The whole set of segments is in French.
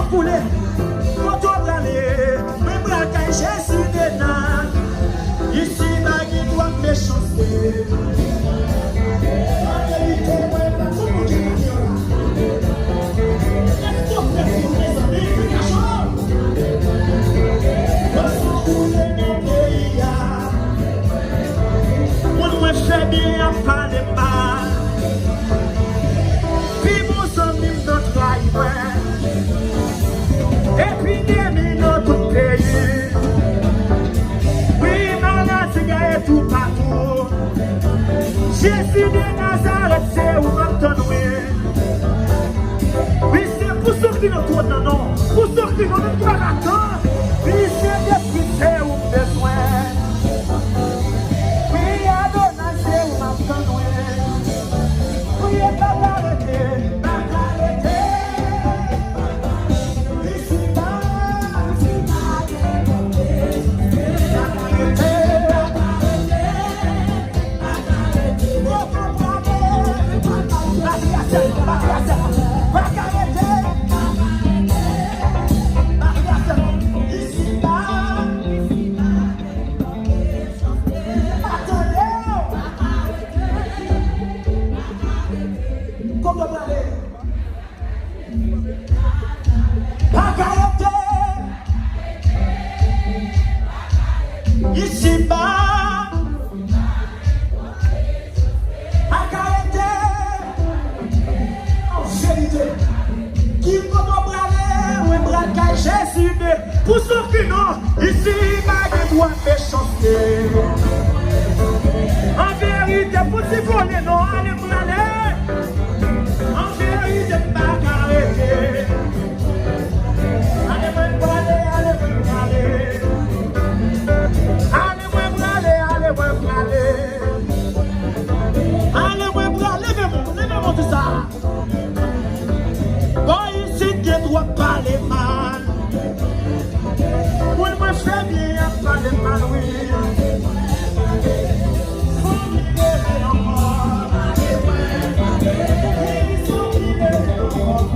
coulé, quand on va aller, même la caille, Jésus de nan. Ici, ma guide doit méchancer. La vérité, moi, pas tout le monde qui m'a dit. Est-ce qu'on fait pour mes amis, plus qu'à chaud? Moi, sans rouler mon pays, moi, je fais bien à parler mal. Puis, mon ami, notre trahi, et puis, des notre pays. Oui, malade, c'est gagné tout partout. Jésus de Nazareth, c'est où m'entendez. Oui, c'est pour sortir notre tour, non. Pour sortir notre tour, attends. Oui, c'est depuis, c'est où besoin. Oui, Adonai, c'est où m'entendez. Oui, pas arrêter, pas arrêter. Pour ceux qui n'ont, ici, ma doit méchancer. En vérité, pour ceux qui connaissent, non, allez vous aller. En vérité, pas arrêter. Allez vous aller, allez vous aller. Allez vous aller, allez vous aller. Allez vous aller, levez-moi tout ça. Bon, ici, tu dois parler mal. Oui, moi je fais bien à parler mal, oui. Faut libérer encore. Ils sont libérés encore.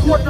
What